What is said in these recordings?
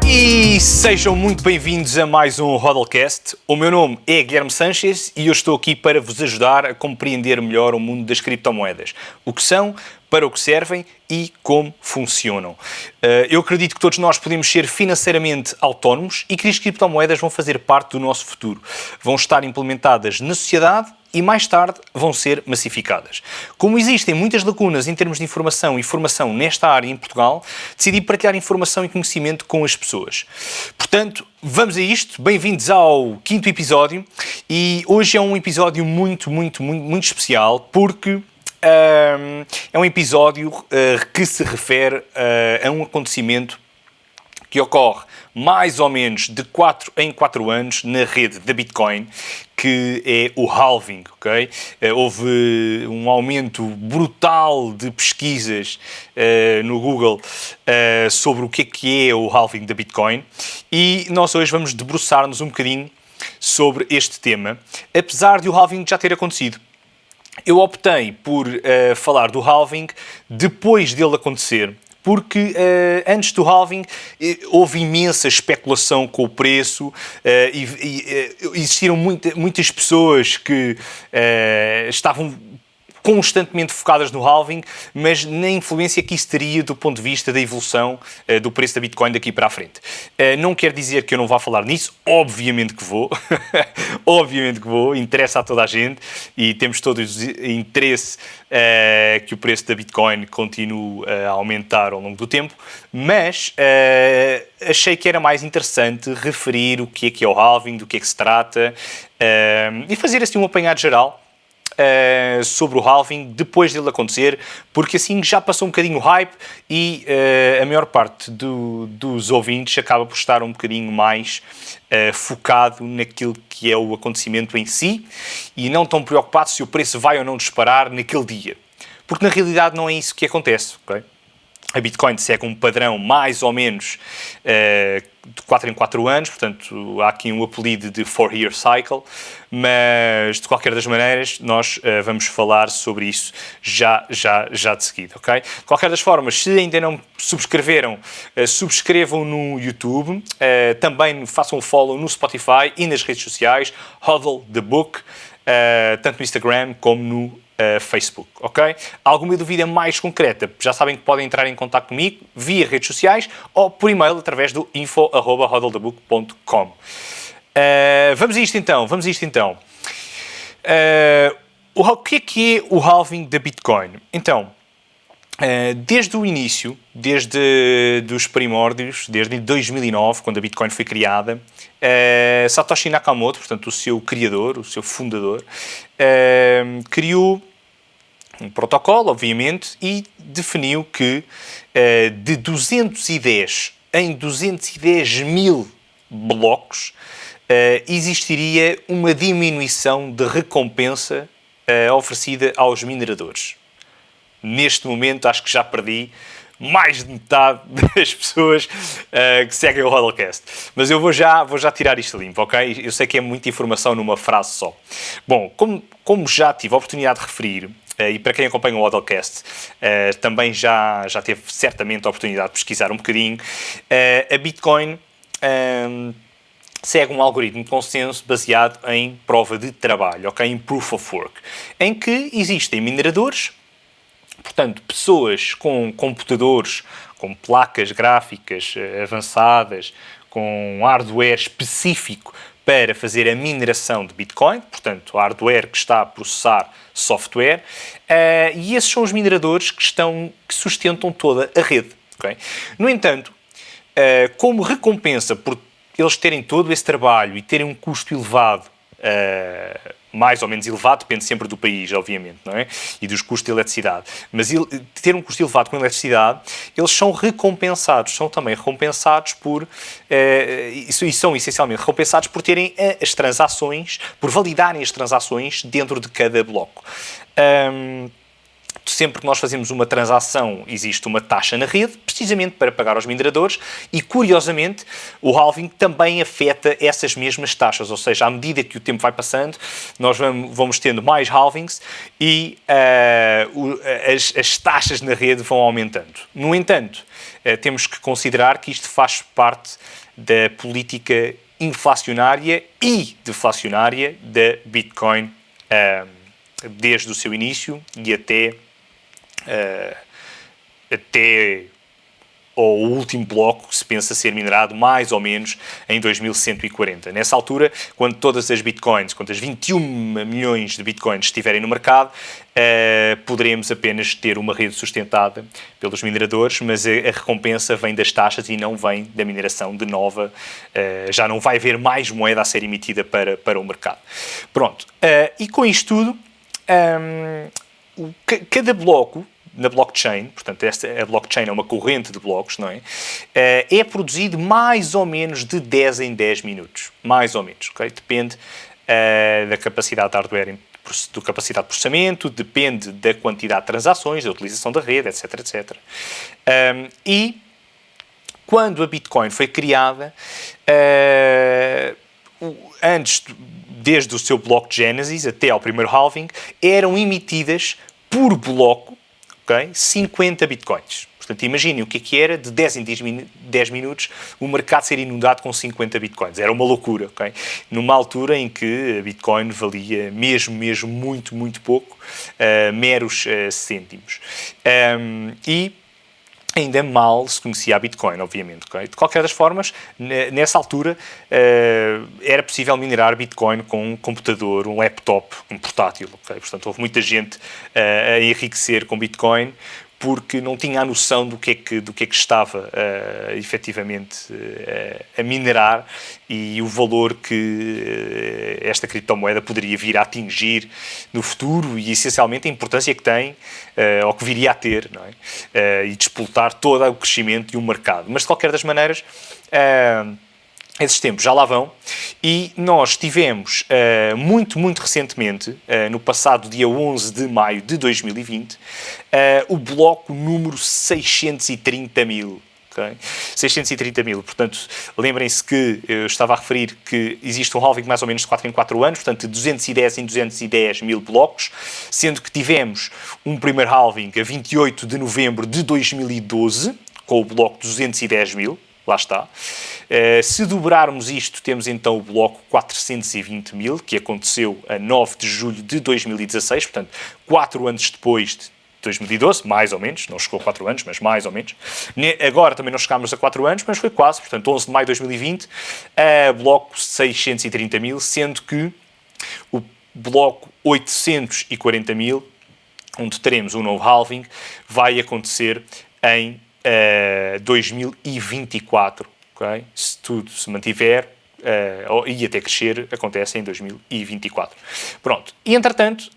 E sejam muito bem-vindos a mais um Hodlcast. O meu nome é Guilherme Sanches e eu estou aqui para vos ajudar a compreender melhor o mundo das criptomoedas. O que são, para o que servem e como funcionam. Eu acredito que todos nós podemos ser financeiramente autónomos e que as criptomoedas vão fazer parte do nosso futuro. Vão estar implementadas na sociedade e mais tarde vão ser massificadas. Como existem muitas lacunas em termos de informação e formação nesta área em Portugal, decidi partilhar informação e conhecimento com as pessoas. Portanto, vamos a isto. Bem-vindos ao 5º episódio e hoje é um episódio muito especial porque é um episódio que se refere a um acontecimento que ocorre mais ou menos de 4 em 4 anos na rede da Bitcoin, que é o halving, ok? Houve um aumento brutal de pesquisas no Google sobre o que é o halving da Bitcoin e nós hoje vamos debruçar-nos um bocadinho sobre este tema, apesar de o halving já ter acontecido. Eu optei por falar do halving depois dele acontecer, porque antes do halving houve imensa especulação com o preço e existiram muitas pessoas que estavam constantemente focadas no halving, mas na influência que isso teria do ponto de vista da evolução do preço da Bitcoin daqui para a frente. Não quer dizer que eu não vá falar nisso, obviamente que vou, obviamente que vou, interessa a toda a gente e temos todos interesse que o preço da Bitcoin continue a aumentar ao longo do tempo, mas achei que era mais interessante referir o que é o halving, do que é que se trata e fazer assim um apanhado geral sobre o halving depois dele acontecer, porque assim já passou um bocadinho o hype e a maior parte dos ouvintes acaba por estar um bocadinho mais focado naquilo que é o acontecimento em si e não tão preocupado se o preço vai ou não disparar naquele dia, porque na realidade não é isso que acontece, ok? A Bitcoin segue um padrão mais ou menos de 4 em 4 anos, portanto há aqui um apelido de 4-year cycle, mas de qualquer das maneiras nós vamos falar sobre isso já de seguida, ok? De qualquer das formas, se ainda não subscreveram, subscrevam no YouTube, também façam um follow no Spotify e nas redes sociais, Hodl the Book, tanto no Instagram como no Facebook, ok? Alguma dúvida mais concreta, já sabem que podem entrar em contato comigo via redes sociais ou por e-mail através do info@hodlthebook.com. Vamos a isto então. O que é o halving da Bitcoin? Então, desde o início, desde os primórdios, desde 2009, quando a Bitcoin foi criada, Satoshi Nakamoto, portanto o seu criador, o seu fundador, criou um protocolo, obviamente, e definiu que de 210 em 210 mil blocos existiria uma diminuição de recompensa oferecida aos mineradores. Neste momento, acho que já perdi mais de metade das pessoas que seguem o Hodlcast. Mas eu vou já tirar isto limpo, ok? Eu sei que é muita informação numa frase só. Bom, como já tive a oportunidade de referir, e para quem acompanha o Hodlcast, também já teve certamente a oportunidade de pesquisar um bocadinho, a Bitcoin segue um algoritmo de consenso baseado em prova de trabalho, ok? Em Proof of Work, em que existem mineradores, portanto, pessoas com computadores, com placas gráficas avançadas, com hardware específico para fazer a mineração de Bitcoin, portanto, hardware que está a processar software, e esses são os mineradores que sustentam toda a rede. Okay? No entanto, como recompensa por eles terem todo esse trabalho e terem um custo elevado, mais ou menos elevado, depende sempre do país, obviamente, não é? E dos custos de eletricidade. Mas ter um custo elevado com eletricidade, eles são também recompensados por, e são essencialmente recompensados por terem as transações, por validarem as transações dentro de cada bloco. sempre que nós fazemos uma transação, existe uma taxa na rede, precisamente para pagar aos mineradores, e curiosamente o halving também afeta essas mesmas taxas, ou seja, à medida que o tempo vai passando, nós vamos tendo mais halvings e as taxas na rede vão aumentando. No entanto, temos que considerar que isto faz parte da política inflacionária e deflacionária da Bitcoin desde o seu início e até ao último bloco que se pensa ser minerado mais ou menos em 2140. Nessa altura, quando todas as bitcoins, quando as 21 milhões de bitcoins estiverem no mercado, poderemos apenas ter uma rede sustentada pelos mineradores, mas a recompensa vem das taxas e não vem da mineração de nova, já não vai haver mais moeda a ser emitida para o mercado. Pronto, e com isto tudo, cada bloco na blockchain, portanto a blockchain é uma corrente de blocos, não é? É produzido mais ou menos de 10 em 10 minutos, mais ou menos, ok? Depende da capacidade de hardware, da capacidade de processamento, depende da quantidade de transações, da utilização da rede, etc, etc. E quando a Bitcoin foi criada, desde o seu bloco de Genesis até ao primeiro halving, eram emitidas por bloco, okay, 50 bitcoins. Portanto, imaginem o que era de 10 em 10 minutos o mercado ser inundado com 50 bitcoins. Era uma loucura, ok? Numa altura em que a Bitcoin valia mesmo muito, muito pouco, meros cêntimos. E ainda mal se conhecia a Bitcoin, obviamente. Okay? De qualquer das formas, nessa altura, era possível minerar Bitcoin com um computador, um laptop, um portátil. Okay? Portanto, houve muita gente a enriquecer com Bitcoin porque não tinha a noção do que é que estava efetivamente a minerar e o valor que esta criptomoeda poderia vir a atingir no futuro e, essencialmente, a importância que tem ou que viria a ter, não é? E despoltar todo o crescimento de um mercado. Mas, de qualquer das maneiras, esses tempos já lá vão e nós tivemos muito recentemente, no passado dia 11 de maio de 2020, o bloco número 630 mil. Okay? 630 mil, portanto, lembrem-se que eu estava a referir que existe um halving mais ou menos de 4 em 4 anos, portanto, de 210 em 210 mil blocos, sendo que tivemos um primeiro halving a 28 de novembro de 2012, com o bloco 210 mil, lá está. Se dobrarmos isto, temos então o bloco 420 mil, que aconteceu a 9 de julho de 2016, portanto, 4 anos depois de 2012, mais ou menos, não chegou a 4 anos, mas mais ou menos. Agora também não chegámos a 4 anos, mas foi quase, portanto, 11 de maio de 2020, bloco 630 mil, sendo que o bloco 840 mil, onde teremos um novo halving, vai acontecer em 2024, okay? Se tudo se mantiver e até crescer, acontece em 2024. Pronto. E, entretanto,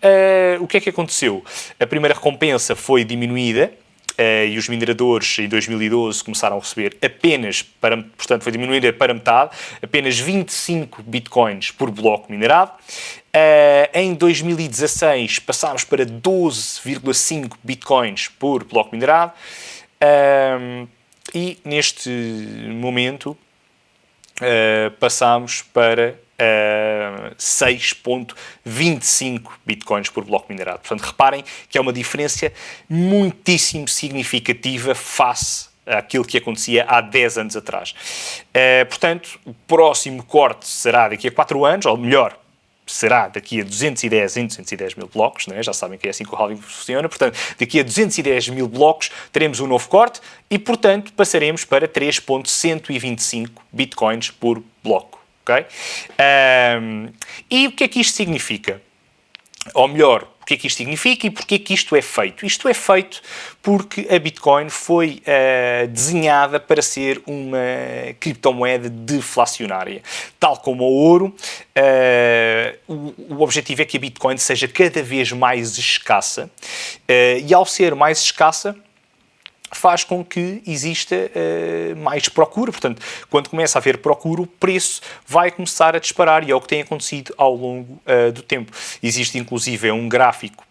o que é que aconteceu? A primeira recompensa foi diminuída e os mineradores em 2012 começaram a receber portanto, foi diminuída para metade, apenas 25 bitcoins por bloco minerado. Em 2016 passámos para 12,5 bitcoins por bloco minerado. E neste momento passámos para 6,25 bitcoins por bloco minerado. Portanto, reparem que é uma diferença muitíssimo significativa face àquilo que acontecia há 10 anos atrás. Portanto, o próximo corte será daqui a 4 anos, ou melhor, será daqui a 210 em 210 mil blocos, não é? Já sabem que é assim que o halving funciona, portanto, daqui a 210 mil blocos teremos um novo corte e, portanto, passaremos para 3,125 bitcoins por bloco, ok? E o que é que isto significa? Ou melhor, o que é que isto significa e porquê que isto é feito? Isto é feito porque a Bitcoin foi desenhada para ser uma criptomoeda deflacionária. Tal como o ouro, o objetivo é que a Bitcoin seja cada vez mais escassa e, ao ser mais escassa, faz com que exista mais procura. Portanto, quando começa a haver procura, o preço vai começar a disparar e é o que tem acontecido ao longo do tempo. Existe, inclusive, um gráfico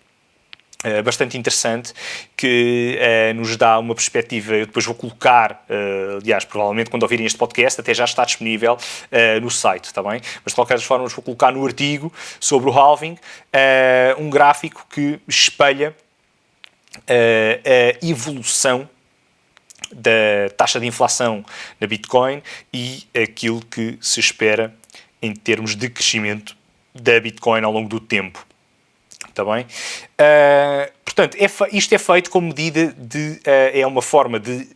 bastante interessante, que nos dá uma perspectiva. Eu depois vou colocar, aliás, provavelmente quando ouvirem este podcast, até já está disponível no site, está bem? Mas de qualquer das formas vou colocar no artigo sobre o halving um gráfico que espelha a evolução da taxa de inflação na Bitcoin e aquilo que se espera em termos de crescimento da Bitcoin ao longo do tempo. Está bem? Portanto, isto é feito como medida de... é uma forma de...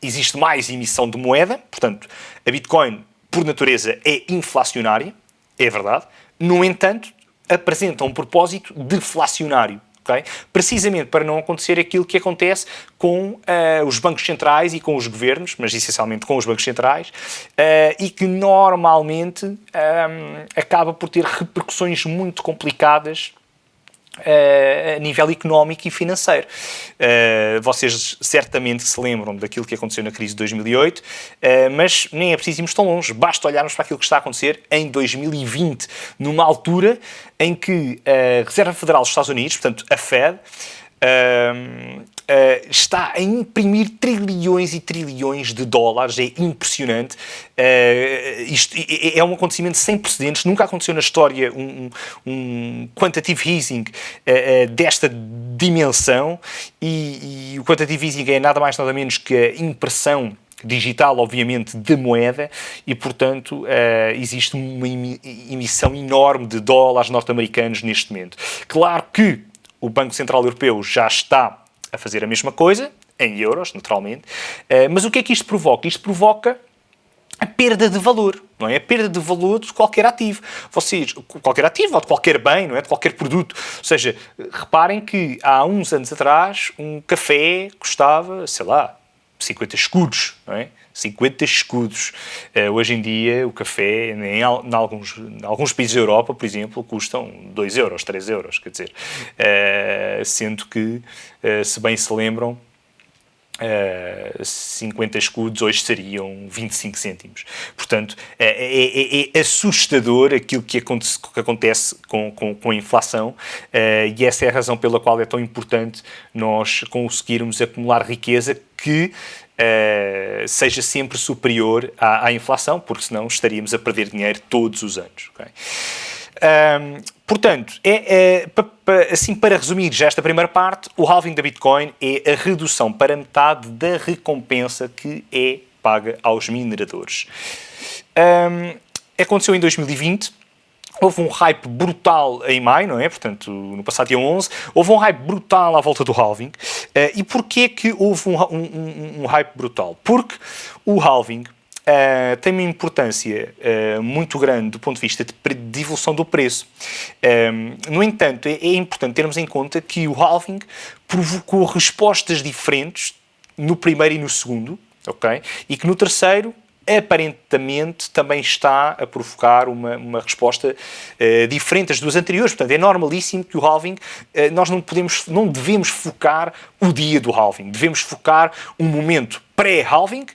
Existe mais emissão de moeda, portanto, a Bitcoin, por natureza, é inflacionária, é verdade. No entanto, apresenta um propósito deflacionário. Okay? Precisamente para não acontecer aquilo que acontece com os bancos centrais e com os governos, mas essencialmente com os bancos centrais, e que normalmente acaba por ter repercussões muito complicadas a nível económico e financeiro. Vocês certamente se lembram daquilo que aconteceu na crise de 2008, mas nem é preciso irmos tão longe, basta olharmos para aquilo que está a acontecer em 2020, numa altura em que a Reserva Federal dos Estados Unidos, portanto a Fed, está a imprimir trilhões e trilhões de dólares, é impressionante. Isto é um acontecimento sem precedentes, nunca aconteceu na história um quantitative easing desta dimensão, e o quantitative easing é nada mais nada menos que a impressão digital, obviamente, de moeda, e, portanto, existe uma emissão enorme de dólares norte-americanos neste momento. Claro que o Banco Central Europeu já está a fazer a mesma coisa, em euros, naturalmente, mas o que é que isto provoca? Isto provoca a perda de valor, não é? A perda de valor de qualquer ativo. Qualquer ativo ou de qualquer bem, não é? De qualquer produto. Ou seja, reparem que há uns anos atrás um café custava, sei lá, 50 escudos, não é? 50 escudos. Hoje em dia, o café, em alguns países da Europa, por exemplo, custam 2 euros, 3 euros, quer dizer, sendo que, se bem se lembram, 50 escudos hoje seriam 25 cêntimos. Portanto, é assustador aquilo que acontece com a inflação, e essa é a razão pela qual é tão importante nós conseguirmos acumular riqueza que seja sempre superior à inflação, porque senão estaríamos a perder dinheiro todos os anos. Okay? Portanto, assim, para resumir já esta primeira parte, o halving da Bitcoin é a redução para metade da recompensa que é paga aos mineradores. Aconteceu em 2020. Houve um hype brutal em maio, não é? Portanto, no passado dia 11, houve um hype brutal à volta do halving. E porquê que houve um hype brutal? Porque o halving tem uma importância muito grande do ponto de vista de evolução do preço. No entanto, é importante termos em conta que o halving provocou respostas diferentes no primeiro e no segundo, ok? E que no terceiro, aparentemente, também está a provocar uma resposta diferente das duas anteriores. Portanto, é normalíssimo que o halving, nós não devemos focar o dia do halving. Devemos focar um momento pré-halving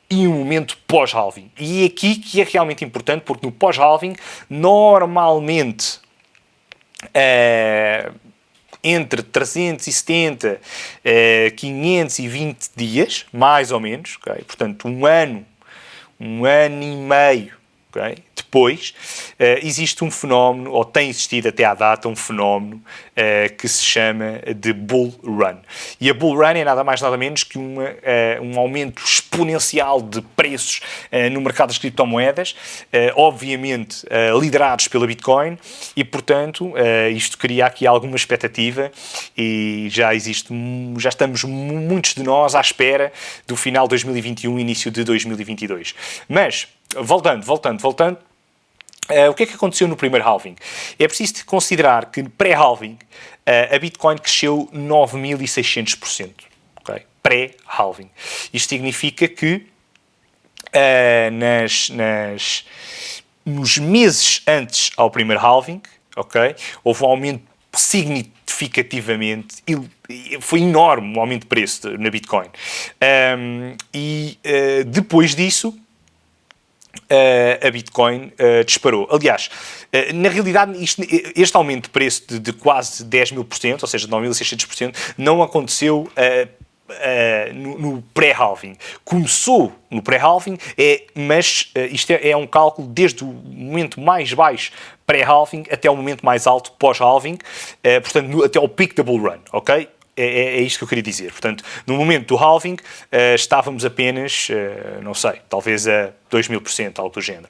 e um momento pós-halving. E aqui que é realmente importante, porque no pós-halving, normalmente, entre 370 e 520 dias, mais ou menos, okay? Portanto, um ano e meio, okay? Depois, existe um fenómeno, ou tem existido até à data, um fenómeno que se chama de Bull Run. E a Bull Run é nada mais nada menos que um aumento exponencial de preços no mercado das criptomoedas, obviamente liderados pela Bitcoin, e, portanto, isto cria aqui alguma expectativa, e já estamos muitos de nós à espera do final de 2021 e início de 2022. Mas, voltando, o que é que aconteceu no primeiro halving? É preciso considerar que pré-halving a Bitcoin cresceu 9.600%. Okay? Pré-halving. Isto significa que nos meses antes ao primeiro halving, okay, houve um aumento significativamente, foi enorme o aumento de preço na Bitcoin. E depois disso, a Bitcoin disparou. Aliás, na realidade, este aumento de preço de quase 10.000%, ou seja, de 9.600%, não aconteceu no pré-halving. Começou no pré-halving, mas isto é um cálculo desde o momento mais baixo pré-halving até o momento mais alto pós-halving, portanto, até ao peak da bull run, ok? É isto que eu queria dizer. Portanto, no momento do halving, estávamos apenas, não sei, talvez a 2.000%, algo do género.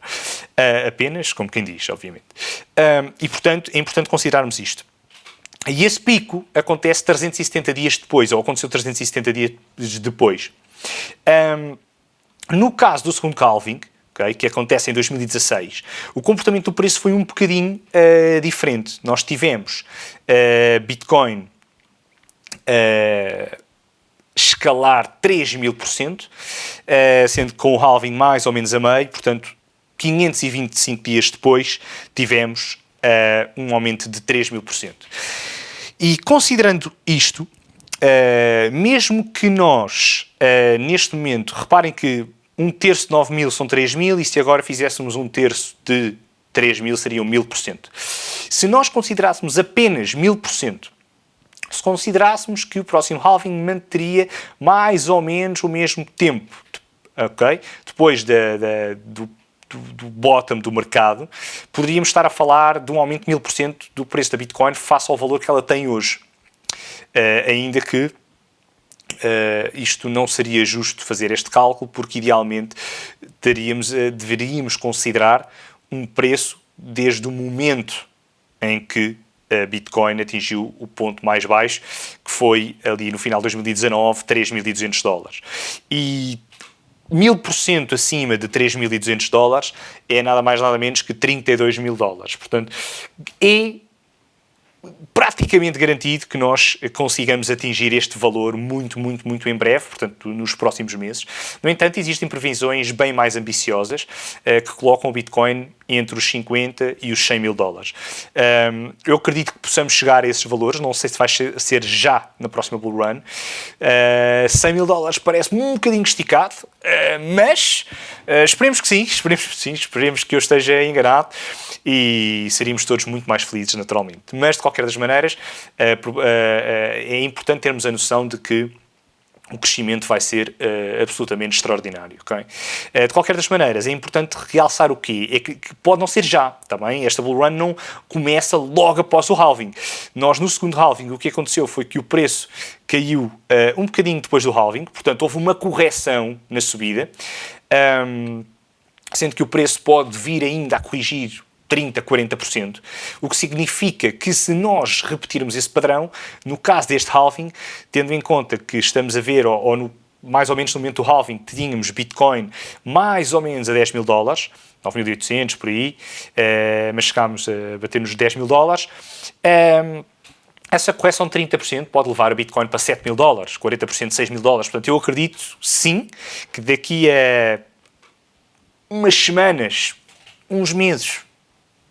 Apenas, como quem diz, obviamente. E, portanto, é importante considerarmos isto. E esse pico acontece 370 dias depois, ou aconteceu 370 dias depois. No caso do segundo halving, okay, que acontece em 2016, o comportamento do preço foi um bocadinho diferente. Nós tivemos Bitcoin escalar 3.000%, sendo que com o halving mais ou menos a meio, portanto, 525 dias depois, tivemos um aumento de 3.000%. E considerando isto, mesmo que nós, neste momento, reparem que 1/3 de 9.000 são 3.000, e se agora fizéssemos 1/3 de 3.000 seriam 1.000%. Se nós considerássemos apenas 1.000%, se considerássemos que o próximo halving manteria mais ou menos o mesmo tempo, ok? Depois do bottom do mercado, poderíamos estar a falar de um aumento de 1.000% do preço da Bitcoin face ao valor que ela tem hoje. Ainda que isto não seria justo fazer este cálculo, porque idealmente deveríamos considerar um preço desde o momento em que a Bitcoin atingiu o ponto mais baixo, que foi ali no final de 2019, $3.200. E 1.000% acima de $3.200 é nada mais nada menos que $32.000. Portanto, é praticamente garantido que nós consigamos atingir este valor muito, muito, muito em breve, portanto, nos próximos meses. No entanto, existem previsões bem mais ambiciosas que colocam o Bitcoin entre os 50 e os 100 mil dólares. Eu acredito que possamos chegar a esses valores, não sei se vai ser já na próxima bull run. 100 mil dólares parece-me um bocadinho esticado, mas esperemos que sim, esperemos que eu esteja enganado e seríamos todos muito mais felizes, naturalmente. Mas, de qualquer das maneiras, é importante termos a noção de que o crescimento vai ser absolutamente extraordinário, ok? De qualquer das maneiras, é importante realçar o quê? É que pode não ser já, tá bem? Esta bull run não começa logo após o halving. Nós, no segundo halving, o que aconteceu foi que o preço caiu um bocadinho depois do halving, portanto, houve uma correção na subida, sendo que o preço pode vir ainda a corrigir 30%, 40%, o que significa que se nós repetirmos esse padrão, no caso deste halving, tendo em conta que estamos a ver, mais ou menos no momento do halving, tínhamos Bitcoin mais ou menos a 10 mil dólares, 9.800 por aí, mas chegámos a bater nos 10 mil dólares, essa correção de 30% pode levar a Bitcoin para 7 mil dólares, 40% 6 mil dólares. Portanto, eu acredito, sim, que daqui a umas semanas, uns meses,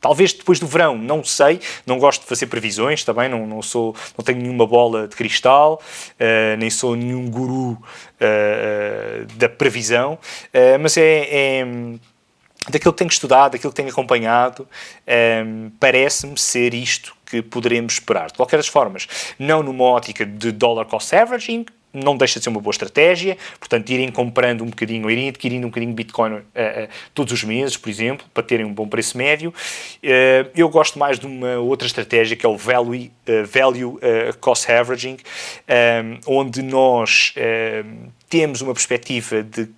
talvez depois do verão, não sei, não gosto de fazer previsões, também não tenho nenhuma bola de cristal, nem sou nenhum guru da previsão, mas é daquilo que tenho estudado, daquilo que tenho acompanhado, parece-me ser isto que poderemos esperar. De qualquer das formas, não numa ótica de dollar cost averaging, não deixa de ser uma boa estratégia, portanto, irem comprando um bocadinho, ou irem adquirindo um bocadinho de Bitcoin todos os meses, por exemplo, para terem um bom preço médio. Eu gosto mais de uma outra estratégia, que é o Value Cost Averaging, onde nós temos uma perspectiva de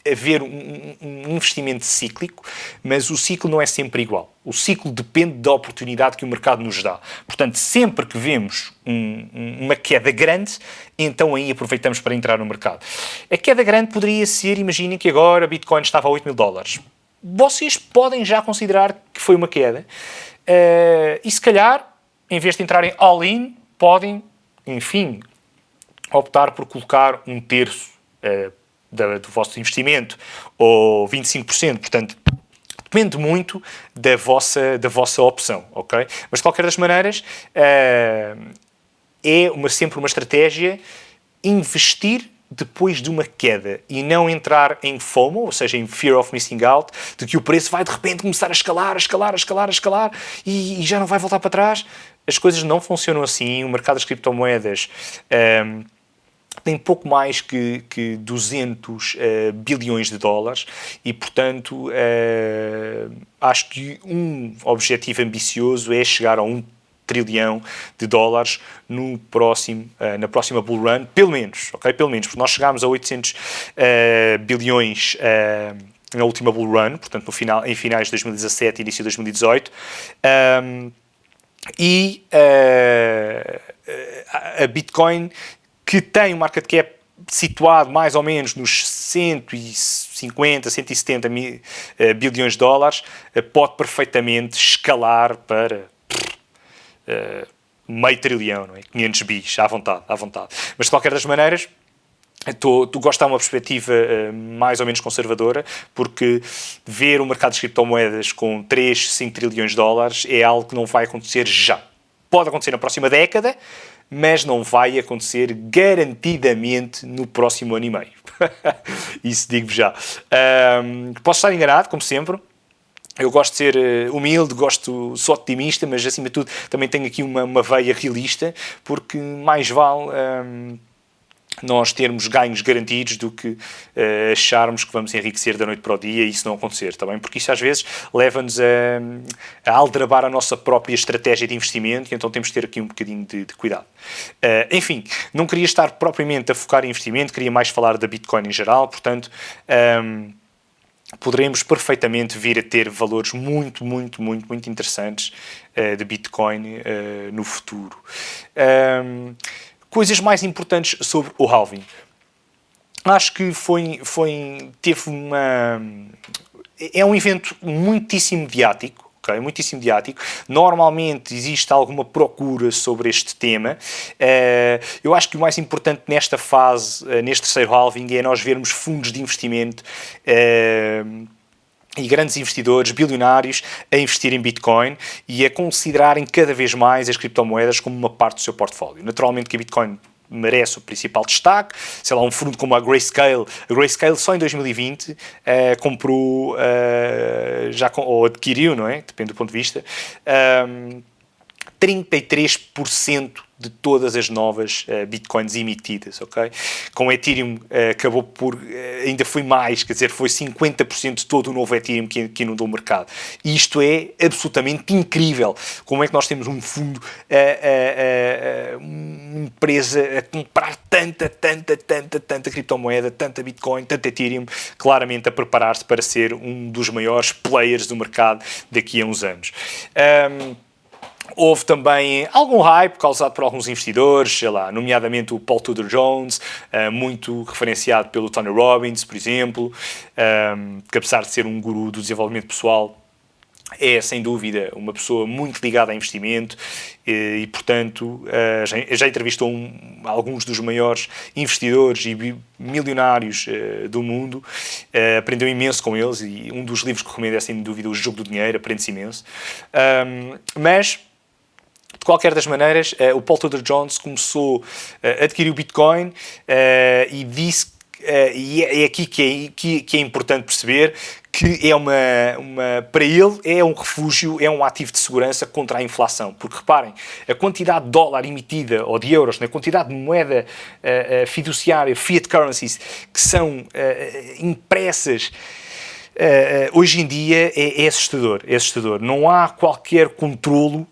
haver um investimento cíclico, mas o ciclo não é sempre igual. O ciclo depende da oportunidade que o mercado nos dá. Portanto, sempre que vemos uma queda grande, então aí aproveitamos para entrar no mercado. A queda grande poderia ser, imaginem que agora Bitcoin estava a 8 mil dólares. Vocês podem já considerar que foi uma queda e se calhar, em vez de entrarem all-in, podem, enfim, optar por colocar 1/3 do vosso investimento, ou 25%, portanto, depende muito da vossa opção, ok? Mas, de qualquer das maneiras, é sempre uma estratégia investir depois de uma queda e não entrar em FOMO, ou seja, em Fear of Missing Out, de que o preço vai de repente começar a escalar e já não vai voltar para trás. As coisas não funcionam assim. O mercado das criptomoedas tem pouco mais que 200 bilhões de dólares e, portanto, acho que um objetivo ambicioso é chegar a 1 trilhão de dólares na próxima bull run, pelo menos, ok? Pelo menos, porque nós chegámos a 800 bilhões na última bull run, portanto, em finais de 2017 e início de 2018, a Bitcoin, que tem um market cap situado mais ou menos nos 150, 170 bilhões de dólares, pode perfeitamente escalar para meio trilhão, não é? 500 bis, à vontade. Mas de qualquer das maneiras, tu gostas de uma perspectiva mais ou menos conservadora, porque ver o mercado de criptomoedas com 3, 5 trilhões de dólares é algo que não vai acontecer já. Pode acontecer na próxima década, mas não vai acontecer garantidamente no próximo ano e meio. Isso digo-vos já. Posso estar enganado, como sempre. Eu gosto de ser humilde, sou otimista, mas acima de tudo também tenho aqui uma veia realista, porque mais vale nós termos ganhos garantidos do que acharmos que vamos enriquecer da noite para o dia e isso não acontecer, tá bem? Porque isso às vezes leva-nos a aldrabar a nossa própria estratégia de investimento e então temos que ter aqui um bocadinho de cuidado. Enfim, não queria estar propriamente a focar em investimento, queria mais falar da Bitcoin em geral, portanto... poderemos perfeitamente vir a ter valores muito interessantes de Bitcoin no futuro. Coisas mais importantes sobre o halving. Acho que é um evento muitíssimo mediático. Okay, muitíssimo mediático. Normalmente existe alguma procura sobre este tema. Eu acho que o mais importante nesta fase, neste terceiro halving, é nós vermos fundos de investimento e grandes investidores, bilionários, a investir em Bitcoin e a considerarem cada vez mais as criptomoedas como uma parte do seu portfólio. Naturalmente que a Bitcoin merece o principal destaque, sei lá, um fundo como a Grayscale só em 2020 comprou, ou adquiriu, não é? Depende do ponto de vista, 33% de todas as novas Bitcoins emitidas, ok? Com o Ethereum acabou ainda foi mais, quer dizer, foi 50% de todo o novo Ethereum que inundou o mercado. E isto é absolutamente incrível. Como é que nós temos um fundo, uma empresa a comprar tanta criptomoeda, tanta Bitcoin, tanta Ethereum, claramente a preparar-se para ser um dos maiores players do mercado daqui a uns anos. Houve também algum hype causado por alguns investidores, sei lá, nomeadamente o Paul Tudor Jones, muito referenciado pelo Tony Robbins, por exemplo, que apesar de ser um guru do desenvolvimento pessoal, é sem dúvida uma pessoa muito ligada a investimento e portanto, já entrevistou alguns dos maiores investidores e milionários do mundo, aprendeu imenso com eles e um dos livros que recomendo é sem dúvida O Jogo do Dinheiro, aprende-se imenso. Mas de qualquer das maneiras, o Paul Tudor Jones começou a adquirir o Bitcoin e disse, e é aqui que é importante perceber, que para ele é um refúgio, é um ativo de segurança contra a inflação. Porque reparem, a quantidade de dólar emitida, ou de euros, a quantidade de moeda fiduciária, fiat currencies, que são impressas hoje em dia é assustador. Não há qualquer controlo.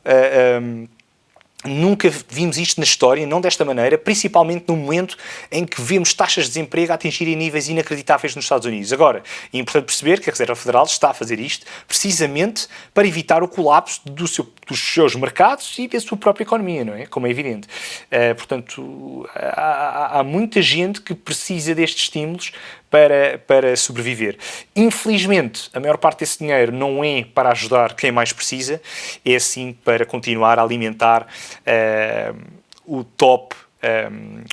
Nunca vimos isto na história, não desta maneira, principalmente no momento em que vemos taxas de desemprego a atingirem níveis inacreditáveis nos Estados Unidos. Agora, é importante perceber que a Reserva Federal está a fazer isto precisamente para evitar o colapso dos seus mercados e da sua própria economia, não é? Como é evidente. Portanto, há muita gente que precisa destes estímulos para sobreviver. Infelizmente, a maior parte desse dinheiro não é para ajudar quem mais precisa, é sim para continuar a alimentar o top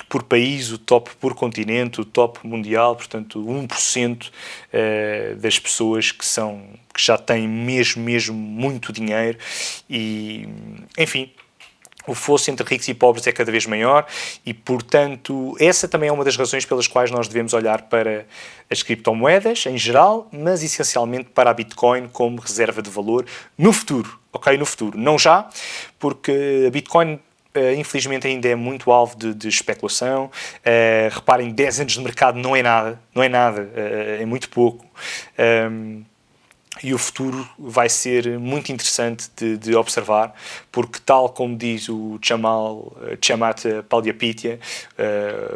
por país, o top por continente, o top mundial, portanto 1% das pessoas que já têm mesmo muito dinheiro e, enfim, o fosso entre ricos e pobres é cada vez maior e, portanto, essa também é uma das razões pelas quais nós devemos olhar para as criptomoedas em geral, mas essencialmente para a Bitcoin como reserva de valor no futuro, ok? No futuro. Não já, porque a Bitcoin infelizmente ainda é muito alvo de especulação. Reparem, 10 anos de mercado não é nada, é muito pouco. E o futuro vai ser muito interessante de observar, porque tal como diz o Chamath Palihapitiya,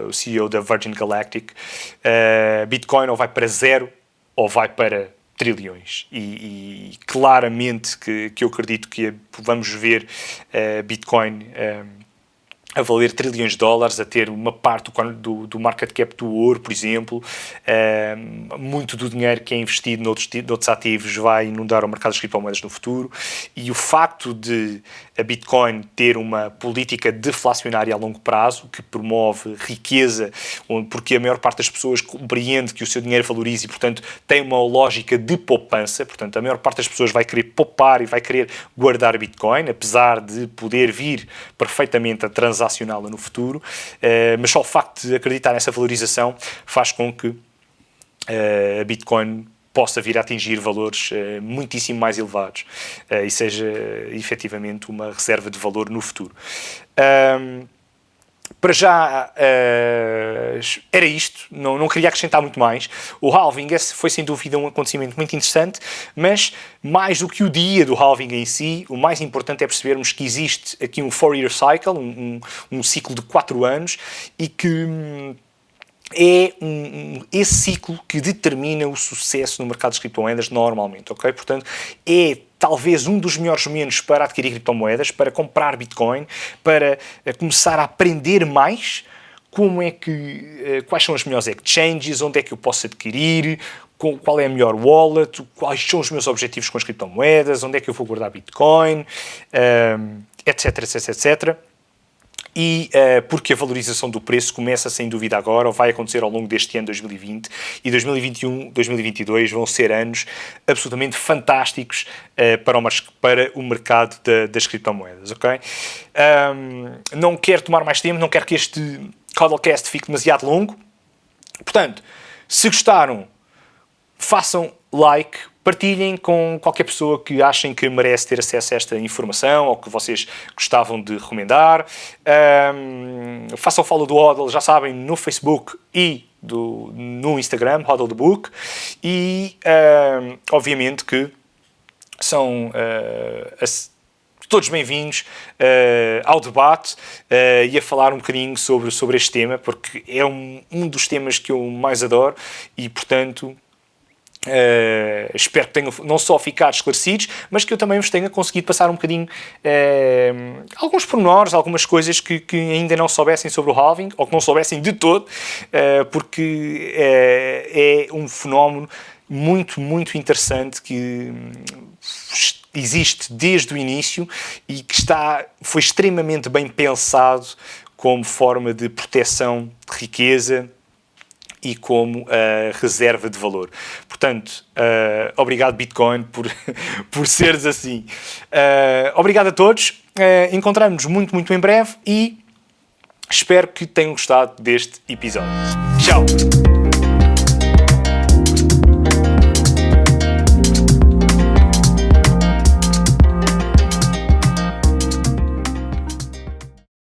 o CEO da Virgin Galactic, Bitcoin ou vai para zero ou vai para trilhões. E claramente que eu acredito que vamos ver Bitcoin a valer trilhões de dólares, a ter uma parte do market cap do ouro, por exemplo. Muito do dinheiro que é investido noutros ativos vai inundar o mercado das criptomoedas no futuro, e o facto de a Bitcoin ter uma política deflacionária a longo prazo, que promove riqueza, porque a maior parte das pessoas compreende que o seu dinheiro valoriza e, portanto, tem uma lógica de poupança. Portanto, a maior parte das pessoas vai querer poupar e vai querer guardar Bitcoin, apesar de poder vir perfeitamente a transacioná-la no futuro, mas só o facto de acreditar nessa valorização faz com que a Bitcoin possa vir a atingir valores muitíssimo mais elevados e seja efetivamente uma reserva de valor no futuro. Para já era isto, não queria acrescentar muito mais. O halving foi sem dúvida um acontecimento muito interessante, mas mais do que o dia do halving em si, o mais importante é percebermos que existe aqui um 4-year cycle, um ciclo de 4 anos, e que é esse ciclo que determina o sucesso no mercado das criptomoedas normalmente, ok? Portanto, é talvez um dos melhores momentos para adquirir criptomoedas, para comprar Bitcoin, para começar a aprender mais como é que, quais são as melhores exchanges, onde é que eu posso adquirir, qual é a melhor wallet, quais são os meus objetivos com as criptomoedas, onde é que eu vou guardar Bitcoin, etc, etc, etc. E porque a valorização do preço começa sem dúvida agora, ou vai acontecer ao longo deste ano 2020, e 2021, 2022 vão ser anos absolutamente fantásticos para o mercado das criptomoedas, ok? Não quero tomar mais tempo, não quero que este Hodlcast fique demasiado longo, portanto, se gostaram, façam like, partilhem com qualquer pessoa que achem que merece ter acesso a esta informação ou que vocês gostavam de recomendar. Façam follow do Hodl, já sabem, no Facebook e no Instagram, Hodl the Book. E, obviamente, que são todos bem-vindos ao debate e a falar um bocadinho sobre este tema, porque é um dos temas que eu mais adoro e, portanto, espero que tenham não só ficado esclarecidos, mas que eu também vos tenha conseguido passar um bocadinho alguns pormenores, algumas coisas que ainda não soubessem sobre o halving, ou que não soubessem de todo, porque é um fenómeno muito, muito interessante que existe desde o início e que foi extremamente bem pensado como forma de proteção de riqueza e como reserva de valor. Portanto, obrigado Bitcoin por seres assim. Obrigado a todos. Encontramos-nos muito, muito em breve e espero que tenham gostado deste episódio. Tchau!